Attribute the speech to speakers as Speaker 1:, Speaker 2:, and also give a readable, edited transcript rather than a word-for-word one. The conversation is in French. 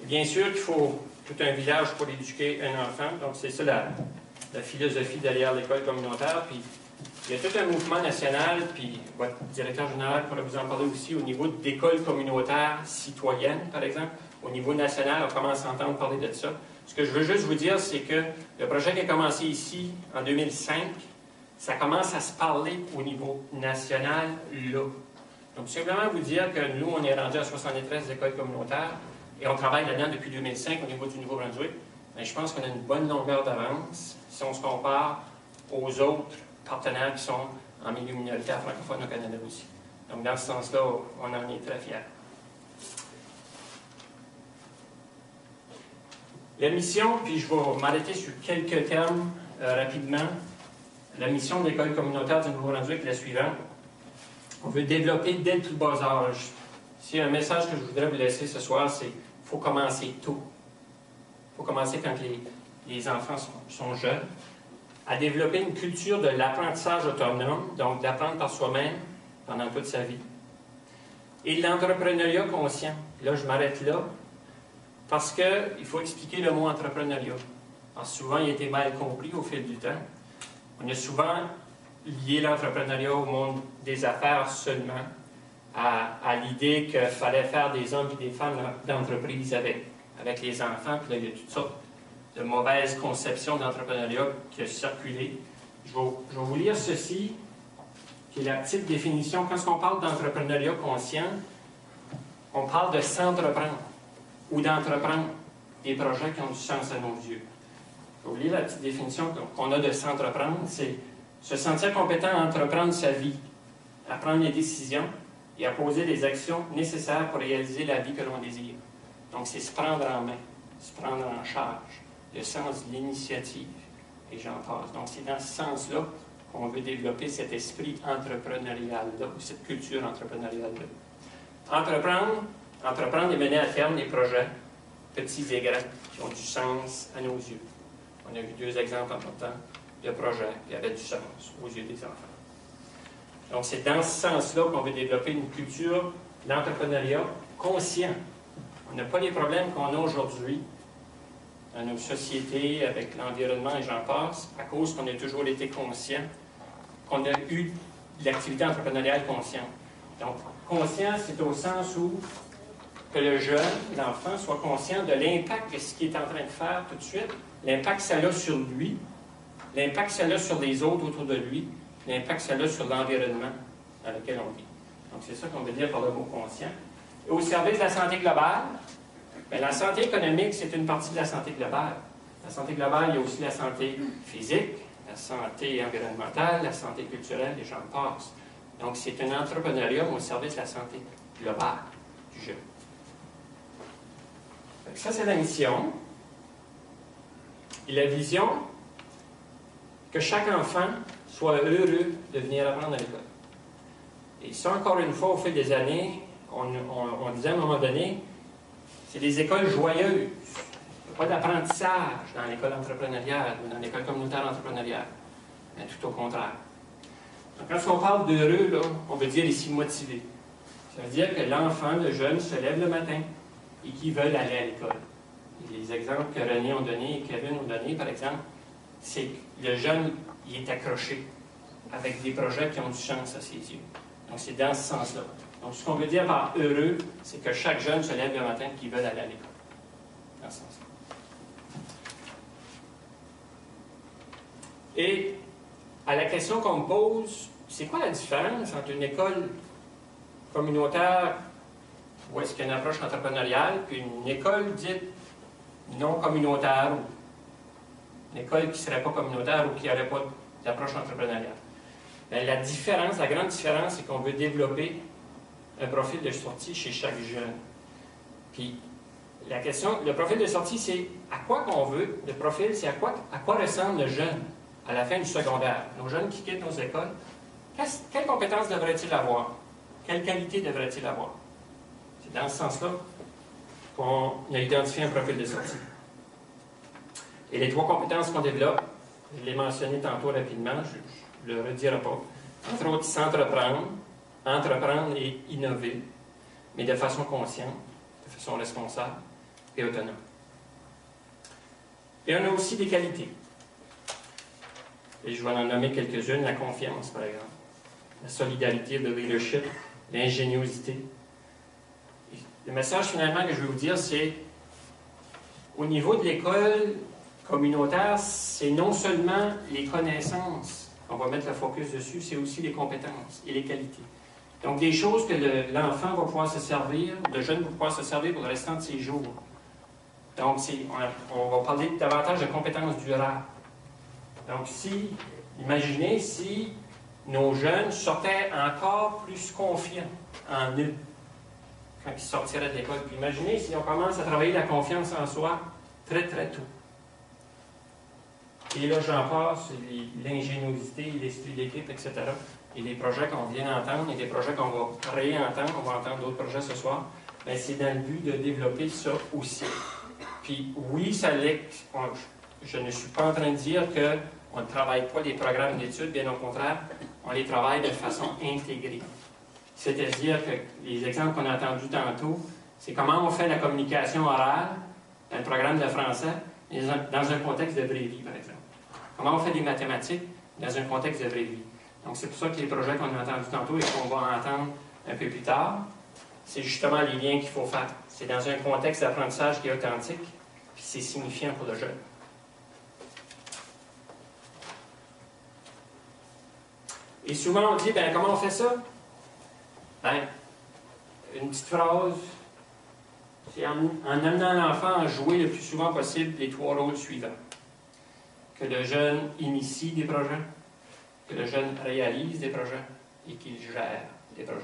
Speaker 1: Et bien sûr qu'il faut tout un village pour éduquer un enfant. Donc, c'est ça la philosophie derrière l'école communautaire. Puis, il y a tout un mouvement national, puis votre directeur général pourrait vous en parler aussi, au niveau d'écoles communautaires citoyennes, par exemple. Au niveau national, on commence à entendre parler de ça. Ce que je veux juste vous dire, c'est que le projet qui a commencé ici en 2005, ça commence à se parler au niveau national, là. Donc, simplement vous dire que nous, on est rendu à 73 écoles communautaires et on travaille là-dedans depuis 2005 au niveau du Nouveau-Brunswick. Mais je pense qu'on a une bonne longueur d'avance si on se compare aux autres partenaires qui sont en milieu minoritaire francophone au Canada aussi. Donc, dans ce sens-là, on en est très fiers. La mission, puis je vais m'arrêter sur quelques termes rapidement. La mission de l'école communautaire du Nouveau-Brunswick est la suivante. On veut développer dès le plus bas âge. S'il y a un message que je voudrais vous laisser ce soir, c'est qu'il faut commencer tôt. Il faut commencer quand les enfants sont jeunes, à développer une culture de l'apprentissage autonome, donc d'apprendre par soi-même pendant toute sa vie. Et l'entrepreneuriat conscient. Là, je m'arrête là, parce qu'il faut expliquer le mot entrepreneuriat. Alors, souvent, il a été mal compris au fil du temps. On a souvent lié l'entrepreneuriat au monde des affaires seulement, à l'idée qu'il fallait faire des hommes et des femmes d'entreprise avec les enfants. Puis là, il y a toutes sortes de mauvaises conceptions d'entrepreneuriat qui ont circulé. Je vais vous lire ceci, qui est la petite définition. Quand on parle d'entrepreneuriat conscient, on parle de s'entreprendre ou d'entreprendre des projets qui ont du sens à nos yeux. Je vais vous lire la petite définition qu'on a de s'entreprendre, c'est se sentir compétent à entreprendre sa vie, à prendre les décisions et à poser les actions nécessaires pour réaliser la vie que l'on désire. Donc, c'est se prendre en main, se prendre en charge, le sens de l'initiative, et j'en passe. Donc, c'est dans ce sens-là qu'on veut développer cet esprit entrepreneurial-là, ou cette culture entrepreneuriale-là. Entreprendre et mener à terme des projets, petits et grands, qui ont du sens à nos yeux. On a vu 2 exemples importants de projets qui avaient du sens aux yeux des enfants. Donc, c'est dans ce sens-là qu'on veut développer une culture d'entrepreneuriat conscient. On n'a pas les problèmes qu'on a aujourd'hui dans nos sociétés, avec l'environnement et j'en passe, à cause qu'on a toujours été conscient, qu'on a eu de l'activité entrepreneuriale consciente. Donc, conscient, c'est au sens où que le jeune, l'enfant, soit conscient de l'impact de ce qu'il est en train de faire tout de suite, l'impact que ça a sur lui, l'impact que ça a sur les autres autour de lui, l'impact que ça a sur l'environnement dans lequel on vit. Donc, c'est ça qu'on veut dire par le mot conscient. Et au service de la santé globale, bien, la santé économique, c'est une partie de la santé globale. La santé globale, il y a aussi la santé physique, la santé environnementale, la santé culturelle, et j'en passe. Donc, c'est un entrepreneuriat au service de la santé globale du jeune. Ça, c'est la mission. Et la vision, que chaque enfant soit heureux de venir apprendre à l'école. Et ça, encore une fois, au fil des années, on disait à un moment donné, c'est des écoles joyeuses. Il n'y a pas d'apprentissage dans l'école entrepreneuriale ou dans l'école communautaire entrepreneuriale. Mais tout au contraire. Donc, quand on parle d'heureux, là, on veut dire ici motivé. Ça veut dire que l'enfant, le jeune, se lève le matin et qu'ils veulent aller à l'école. Et les exemples que René a donnés et Kevin ont donnés, par exemple, c'est que le jeune, il est accroché avec des projets qui ont du sens à ses yeux. Donc, c'est dans ce sens-là. Donc, ce qu'on veut dire par heureux, c'est que chaque jeune se lève le matin et qu'ils veulent aller à l'école. Dans ce sens-là. Et à la question qu'on me pose, c'est quoi la différence entre une école communautaire où est-ce qu'il y a une approche entrepreneuriale, puis une école dite non communautaire, ou une école qui ne serait pas communautaire ou qui n'aurait pas d'approche entrepreneuriale? Bien, la grande différence, c'est qu'on veut développer un profil de sortie chez chaque jeune. Puis, la question, le profil de sortie, c'est à quoi qu'on veut. Le profil, c'est à quoi ressemble le jeune à la fin du secondaire. Nos jeunes qui quittent nos écoles, quelles compétences devraient-ils avoir? Quelles qualités devraient-ils avoir? C'est dans ce sens-là qu'on a identifié un profil de sortie. Et les 3 compétences qu'on développe, je l'ai mentionné tantôt rapidement, je ne le redirai pas. Entre autres, s'entreprendre, entreprendre et innover, mais de façon consciente, de façon responsable. et autonome. Et on a aussi des qualités. Et je vais en nommer quelques-unes. La confiance, par exemple. La solidarité, le leadership, l'ingéniosité. Le message finalement que je vais vous dire, c'est au niveau de l'école communautaire, c'est non seulement les connaissances, on va mettre le focus dessus, c'est aussi les compétences et les qualités. Donc des choses que l'enfant va pouvoir se servir, le jeune va pouvoir se servir pour le restant de ses jours. Donc on va parler davantage de compétences durables. Donc imaginez si nos jeunes sortaient encore plus confiants en eux quand ils sortiraient de l'école. Puis imaginez si on commence à travailler la confiance en soi très très tôt. Et là, j'en passe, l'ingéniosité, l'esprit d'équipe, etc. Et les projets qu'on vient d'entendre et des projets qu'on va réentendre, on va entendre d'autres projets ce soir, bien, c'est dans le but de développer ça aussi. Puis oui, je ne suis pas en train de dire qu'on ne travaille pas des programmes d'études, bien au contraire, on les travaille de façon intégrée. C'est-à-dire que les exemples qu'on a entendus tantôt, c'est comment on fait la communication orale dans le programme de français dans un contexte de vraie vie, par exemple. Comment on fait des mathématiques dans un contexte de vraie vie. Donc c'est pour ça que les projets qu'on a entendus tantôt et qu'on va entendre un peu plus tard, c'est justement les liens qu'il faut faire. C'est dans un contexte d'apprentissage qui est authentique, puis c'est signifiant pour le jeune. Et souvent on dit, bien comment on fait ça? Bien, une petite phrase, c'est en amenant l'enfant à jouer le plus souvent possible les 3 rôles suivants. Que le jeune initie des projets, que le jeune réalise des projets et qu'il gère des projets.